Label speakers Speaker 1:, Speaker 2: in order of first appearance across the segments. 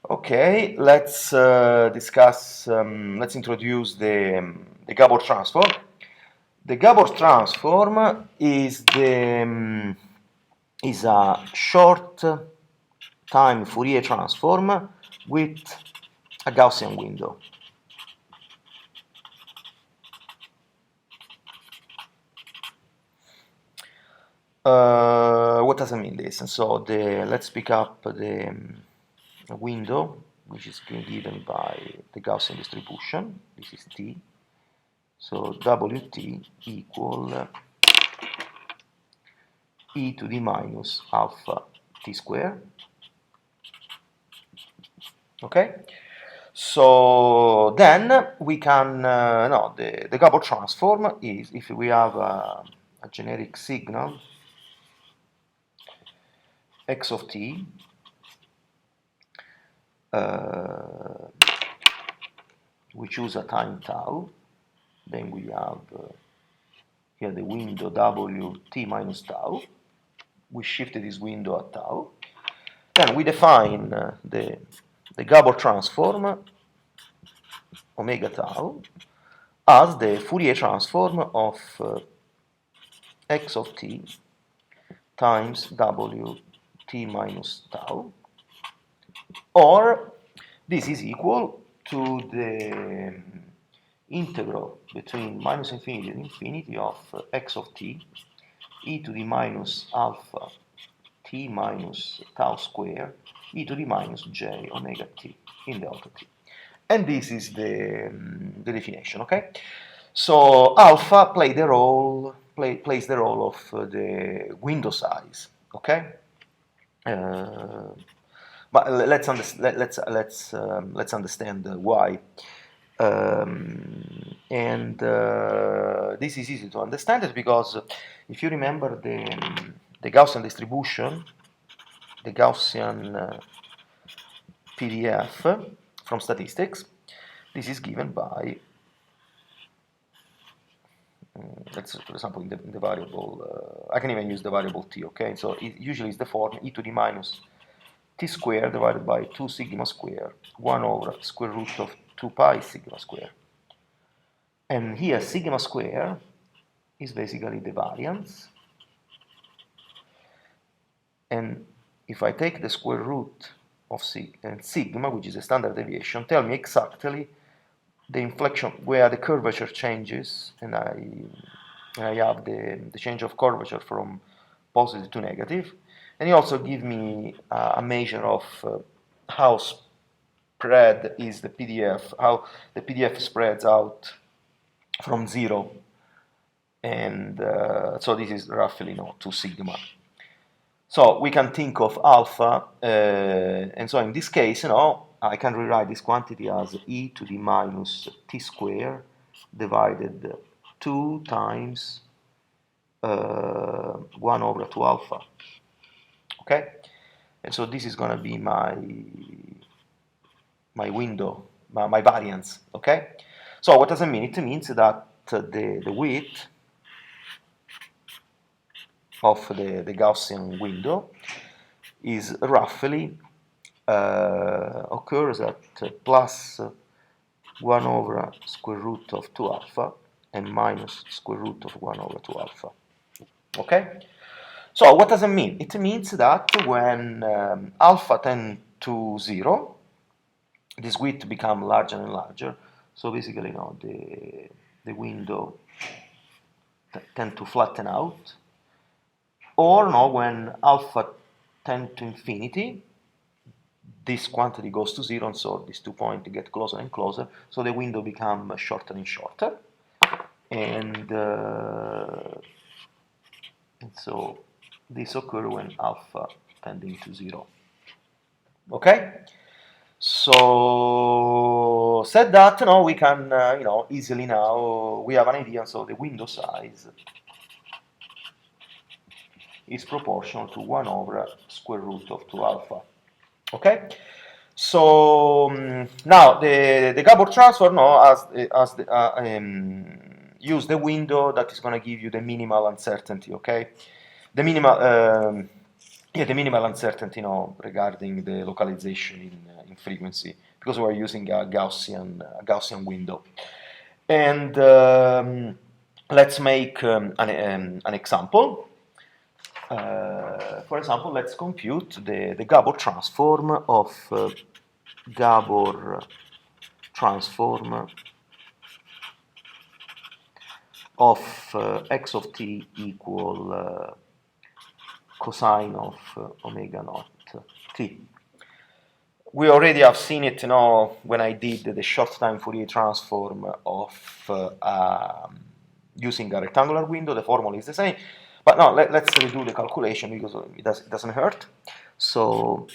Speaker 1: Okay, let's discuss, let's introduce the Gabor transform. The Gabor transform is is a short time Fourier transform with a Gaussian window. What does it mean this? And so let's pick up the window which is given by the Gaussian distribution. This is T. So Wt equal e to the minus alpha t square. Okay? So then we can, no, the Gabor transform is if we have a generic signal x of t we choose a time tau, then we have here the window w t minus tau, we shift this window at tau, then we define the Gabor transform omega tau as the Fourier transform of x of t times w t minus tau, or this is equal to the integral between minus infinity and infinity of x of t e to the minus alpha t minus tau square e to the minus j omega t in delta t. And this is the definition, okay? So alpha plays the role of the window size, okay? But let's understand why. This is easy to understand it because if you remember the Gaussian distribution, the Gaussian PDF from statistics, this is given by, let's, for example, in the variable, I can even use the variable t, okay? So it usually is the form e to the minus t squared divided by 2 sigma square 1 over square root of 2 pi sigma square. And here sigma square is basically the variance. And if I take the square root of sigma, which is the standard deviation, tell me exactly the inflection where the curvature changes, and I have the change of curvature from positive to negative. And you also give me a measure of how spread is the PDF, how the PDF spreads out from 0. And so this is roughly 2 sigma. So we can think of alpha, and so in this case, I can rewrite this quantity as e to the minus t square divided 2 times 1 over 2 alpha. Okay? And so this is going to be my window, my variance. Okay? So what does it mean? It means that the width of the Gaussian window is roughly occurs at plus 1 over square root of 2 alpha and minus square root of 1 over 2 alpha. Okay? So what does it mean? It means that when alpha tends to 0, this width becomes larger and larger. So basically, the window tends to flatten out. Or when alpha tends to infinity, this quantity goes to 0, and so these 2 points get closer and closer. So the window becomes shorter and shorter. And so this occurs when alpha tending to 0. Okay? So said that, we can easily now we have an idea. So the window size is proportional to 1 over square root of 2 alpha. Okay? So now the Gabor transform use the window that is going to give you the minimal uncertainty. Okay, the minimal uncertainty regarding the localization in frequency because we're using a Gaussian window. And let's make an example. For example, let's compute the Gabor transform of Gabor transform of x of t equal cosine of omega naught t. We already have seen it, when I did the short time Fourier transform of using a rectangular window. The formula is the same, but now let's redo the calculation because it doesn't hurt. So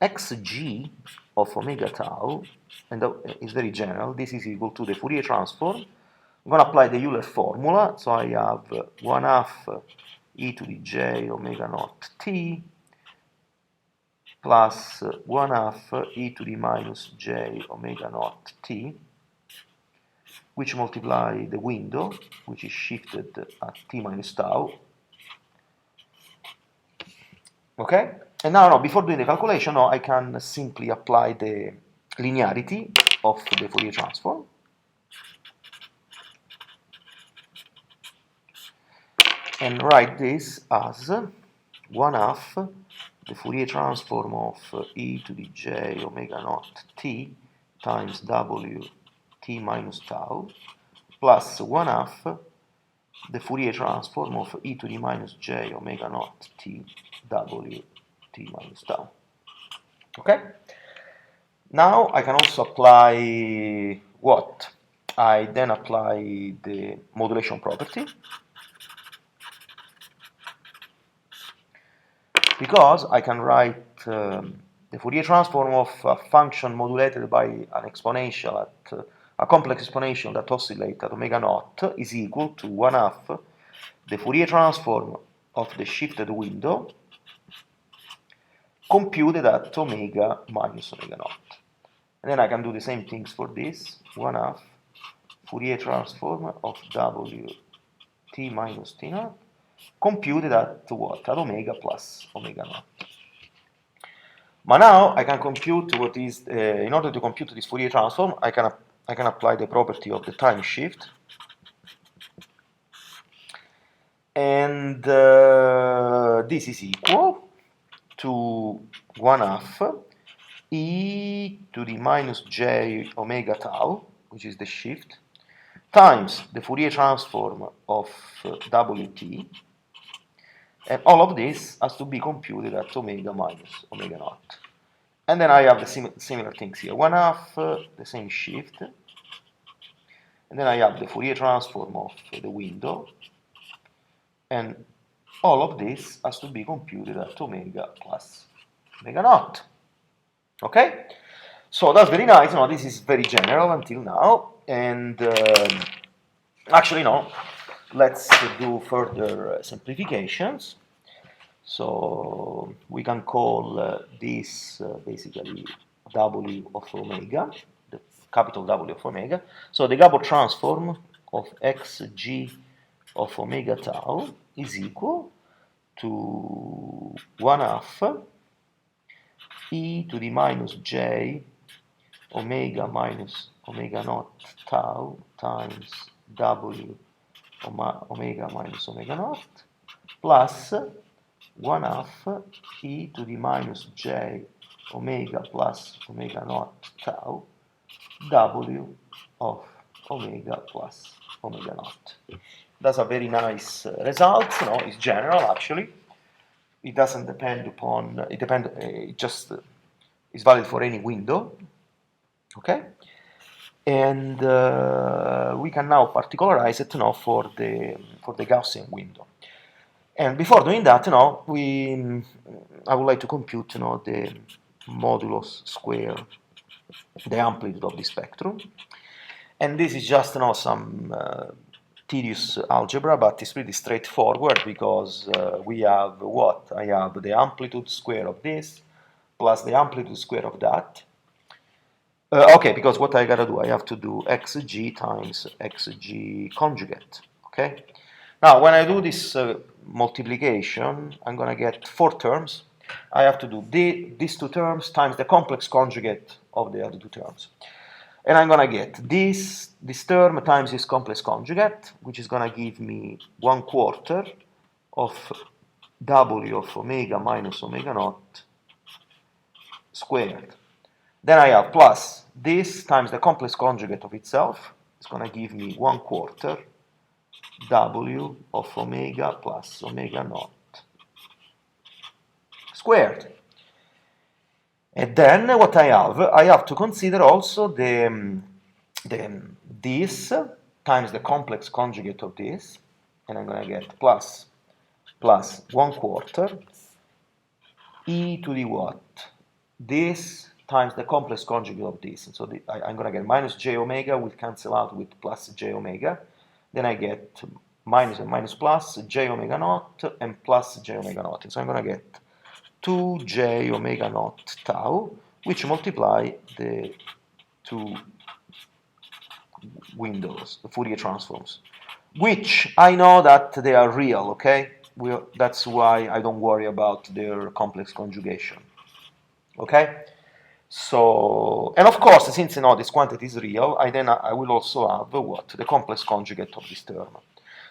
Speaker 1: xg of omega tau, and it's very general, this is equal to the Fourier transform. I'm going to apply the Euler formula, so I have 1/2 e to the j omega naught t plus 1/2 e to the minus j omega naught t, which multiply the window, which is shifted at t minus tau. Okay? And now, before doing the calculation, I can simply apply the linearity of the Fourier transform. And write this as 1/2 the Fourier transform of e to the j omega naught t times w t minus tau plus 1/2 the Fourier transform of e to the minus j omega naught t w t minus tau. Okay? Now I can also apply what? I then apply the modulation property, because I can write the Fourier transform of a function modulated by an exponential at a complex exponential that oscillates at omega naught is equal to 1/2 the Fourier transform of the shifted window computed at omega minus omega naught. And then I can do the same things for this, 1/2 Fourier transform of w t minus t naught computed at what? At omega plus omega naught. But now I can compute what is, in order to compute this Fourier transform, I can apply the property of the time shift. And this is equal to 1/2 e to the minus j omega tau, which is the shift, times the Fourier transform of wt. And all of this has to be computed at omega minus omega naught. And then I have the similar things here. 1/2, the same shift. And then I have the Fourier transform of the window. And all of this has to be computed at omega plus omega naught. Okay? So that's very nice. This is very general until now. And actually, let's do further simplifications. So we can call this basically W of omega, the capital W of omega. So the Gabor transform of xg of omega tau is equal to 1/2 e to the minus j omega minus omega naught tau times w omega minus omega naught plus 1/2 e to the minus j omega plus omega naught tau w of omega plus omega naught. That's a very nice result. It's general actually. It doesn't depend upon, it just is valid for any window. Okay? And we can now particularize it for the Gaussian window. And before doing that, I would like to compute the modulus square, the amplitude of the spectrum. And this is just some tedious algebra, but it's pretty straightforward because we have what? I have the amplitude square of this plus the amplitude square of that. Okay, because what I gotta do, I have to do xg times xg conjugate. Okay. Now, when I do this multiplication, I'm gonna get 4 terms. I have to do these two terms times the complex conjugate of the other two terms. And I'm going to get this term times this complex conjugate, which is going to give me 1/4 of W of omega minus omega naught squared. Then I have plus this times the complex conjugate of itself. It's going to give me 1/4 W of omega plus omega naught squared. And then what I have to consider also this times the complex conjugate of this, and I'm going to get plus 1/4 e to the what? This times the complex conjugate of this. And so I'm going to get minus j omega will cancel out with plus j omega. Then I get minus and minus plus j omega naught and plus j omega naught. And so I'm going to get 2j omega naught tau, which multiply the two windows, the Fourier transforms, which I know that they are real, okay? That's why I don't worry about their complex conjugation, okay? So, and of course, since this quantity is real, I will also have what? The complex conjugate of this term.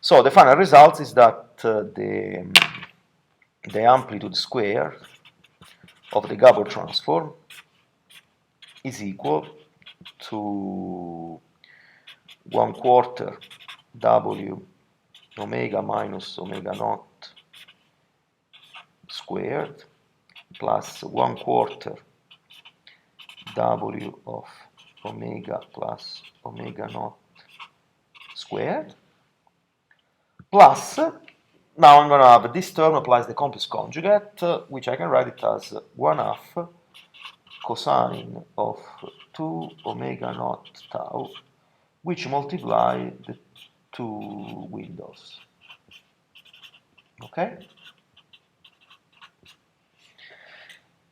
Speaker 1: So the final result is that the amplitude square of the Gabor transform is equal to 1/4 W omega minus omega naught squared plus 1/4 W of omega plus omega naught squared plus, now I'm going to have this term applies the complex conjugate, which I can write it as 1/2 cosine of 2 omega naught tau, which multiply the two windows. Okay?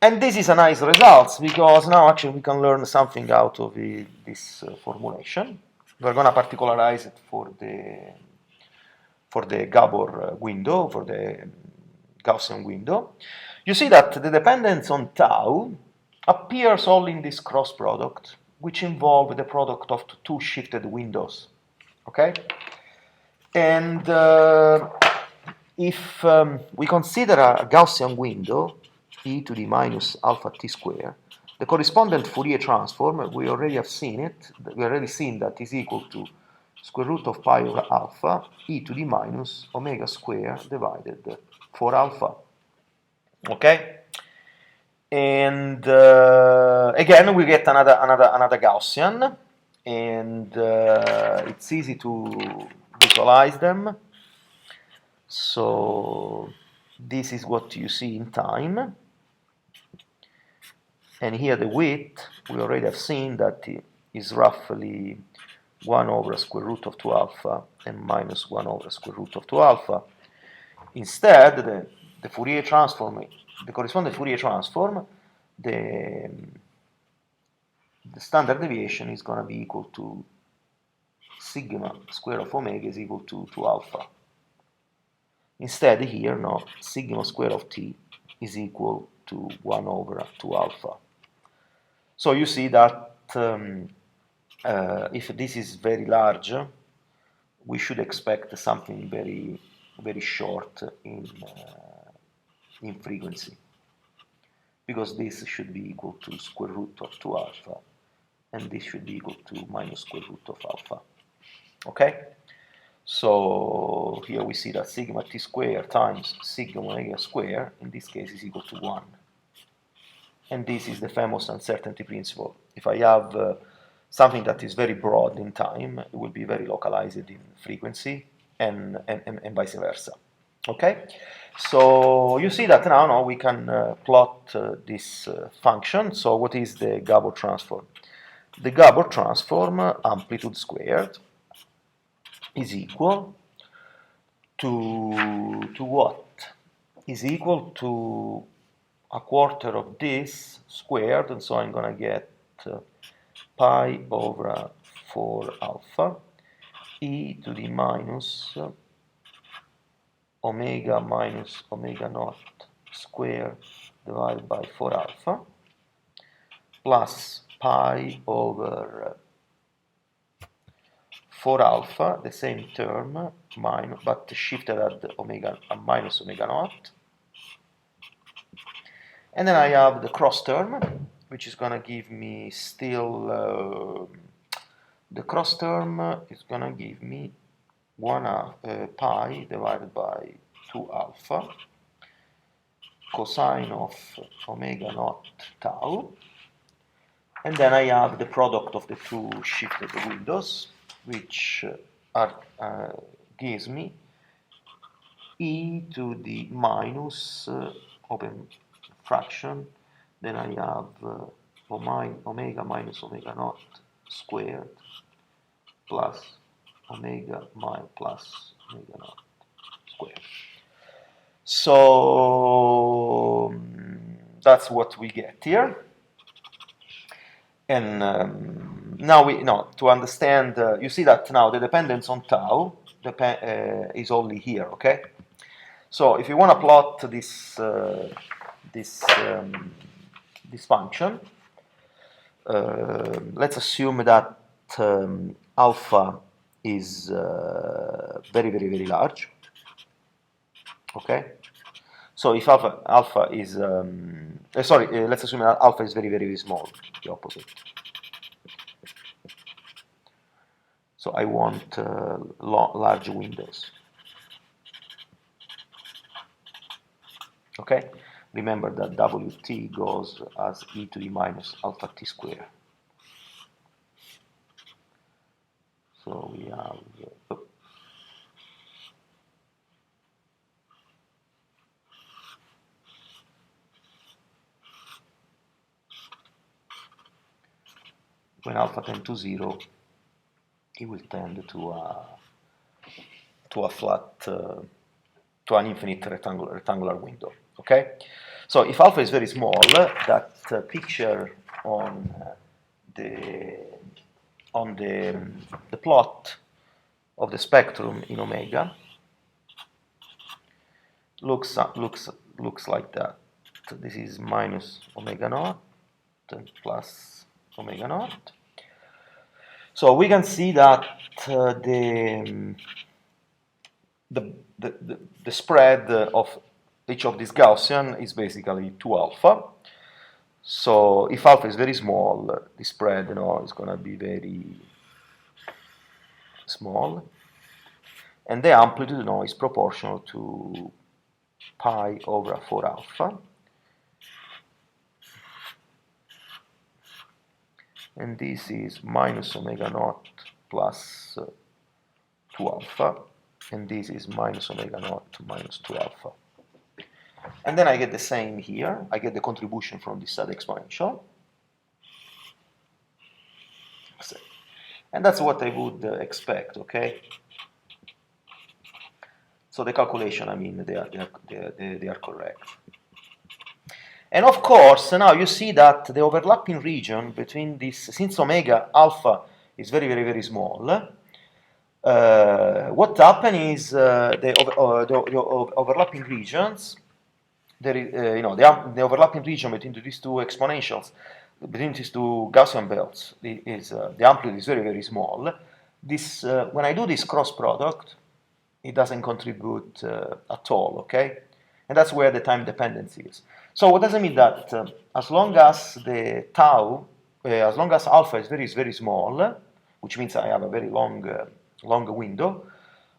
Speaker 1: And this is a nice result, because now actually we can learn something out of this formulation. We're going to particularize it for the Gabor window, for the Gaussian window. You see that the dependence on tau appears only in this cross product, which involve the product of two shifted windows. Okay? And if we consider a Gaussian window, e to the minus alpha t square, the correspondent Fourier transform, we already have seen it, we already seen that is equal to square root of pi over alpha e to the minus omega square divided 4 alpha. Okay? And again, we get another Gaussian, and it's easy to visualize them. So this is what you see in time. And here the width, we already have seen that it is roughly 1 over square root of 2 alpha and minus 1 over square root of 2 alpha. Instead, the Fourier transform, the corresponding Fourier transform, the standard deviation is going to be equal to sigma square of omega is equal to 2 alpha. Instead here, no, sigma square of t is equal to 1 over 2 alpha. So you see that if this is very large, we should expect something very, very short in frequency, because this should be equal to square root of 2 alpha, and this should be equal to minus square root of alpha. Okay? So here we see that sigma t square times sigma omega square, in this case, is equal to 1. And this is the famous uncertainty principle. If I have something that is very broad in time, it will be very localized in frequency, and vice versa. Okay? So you see that now we can plot this function. So what is the Gabor transform? The Gabor transform, amplitude squared, is equal to what? Is equal to 1/4 of this squared, and so I'm going to get pi over 4 alpha e to the minus omega minus omega naught square divided by 4 alpha plus pi over 4 alpha, the same term, but shifted at omega minus omega naught. And then I have the cross term, which is going to give me still, the cross term is going to give me 1 pi divided by 2 alpha cosine of omega naught tau. And then I have the product of the two shifted windows, which gives me e to the minus open fraction. Then I have omega minus omega naught squared plus omega plus omega naught squared. So that's what we get here. And now to understand, you see that now the dependence on tau is only here, okay? So if you want to plot this this function, let's assume that alpha is very, very, very large, okay? So if alpha is, let's assume that alpha is very, very, very small, the opposite. So I want large windows. Okay? Remember that Wt goes as e to the minus alpha t squared. So we have when alpha tends to 0, it will tend to a flat, to an infinite rectangular window. Okay, so if alpha is very small, that picture on the plot of the spectrum in omega looks like that. So this is minus omega naught plus omega naught. So we can see that the spread of each of these Gaussian is basically 2 alpha. So if alpha is very small, the spread is going to be very small, and the amplitude is proportional to pi over 4 alpha. And this is minus omega naught plus 2 alpha, and this is minus omega naught minus 2 alpha. And then I get the same here. I get the contribution from this side exponential. And that's what I would expect, okay? So the calculation, I mean, they are correct. And of course, now you see that the overlapping region between this, since omega alpha is very, very, very small, what happens is the overlapping regions, the overlapping region between these two exponentials, between these two Gaussian belts, the amplitude is very, very small. This, when I do this cross product, it doesn't contribute at all, okay? And that's where the time dependency is. So what does it mean? That as long as the tau, as long as alpha is very, very small, which means I have a very long window,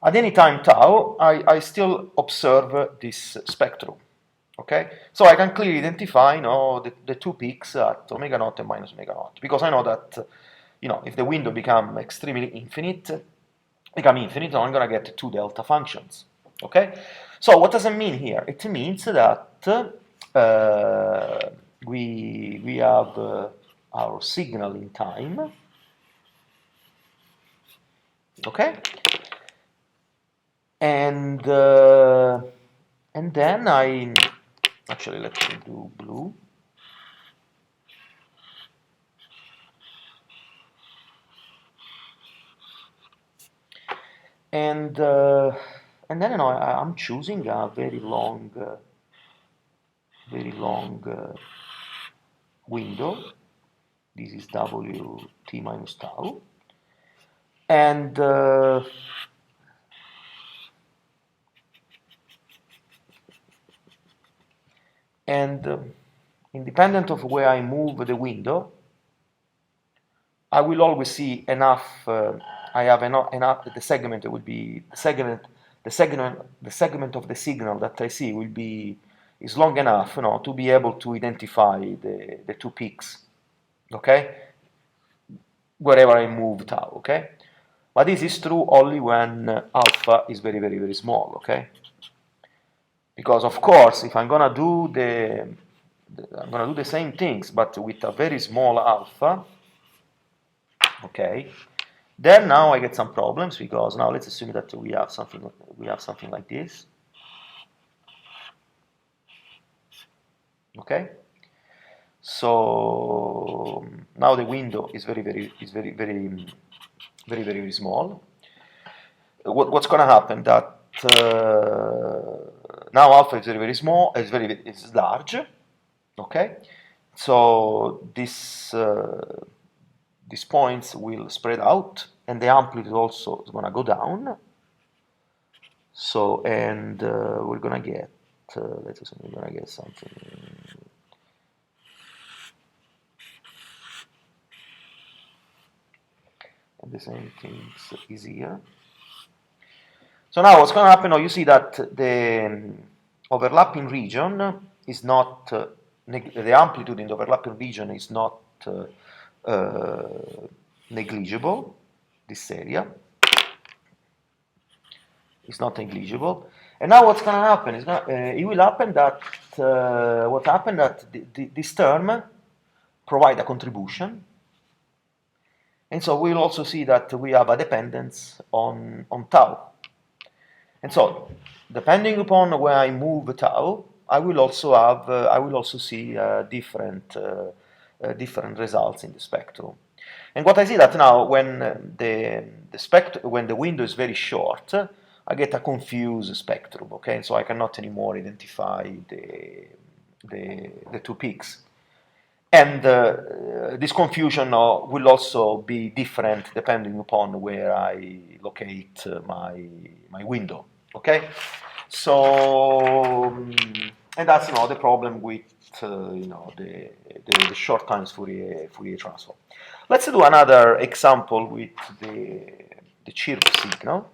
Speaker 1: at any time tau, I still observe this spectrum. Okay, so I can clearly identify, the two peaks at omega naught and minus omega naught, because I know that, if the window become extremely infinite, I'm going to get two delta functions. Okay, so what does it mean here? It means that we have our signal in time. Okay, and then actually, let me do blue. And then I'm choosing a very long very long window. This is wt minus tau. And independent of where I move the window, I will always see enough. I have enough. The segment will be the segment of the signal that I see will be is long enough, to be able to identify the two peaks. Okay, wherever I move tau. Okay, but this is true only when alpha is very, very, very small. Okay, because of course, if I'm gonna do the same things, but with a very small alpha. Okay, then now I get some problems, because now let's assume that we have something like this. Okay, so now the window is very, very, very small. What's going to happen? That now alpha is very, very small. It's large. Okay, so these points will spread out, and the amplitude also is going to go down. So, and we're going to get, let's assume we're going to get something. And the same thing is here. So now what's going to happen? Now you see that the overlapping region is not, the amplitude in the overlapping region is not negligible. This area is not negligible. And now what's going to happen is it will happen that what happened that this term provide a contribution, and so we'll also see that we have a dependence on tau. And so, depending upon where I move tau, I will also see different results in the spectrum. And what I see that now, when when the window is very short, I get a confused spectrum. Okay, and so I cannot anymore identify the two peaks. And this confusion will also be different depending upon where I locate my window. Okay, so and that's the problem with the short times Fourier transform. Let's do another example with the chirp signal.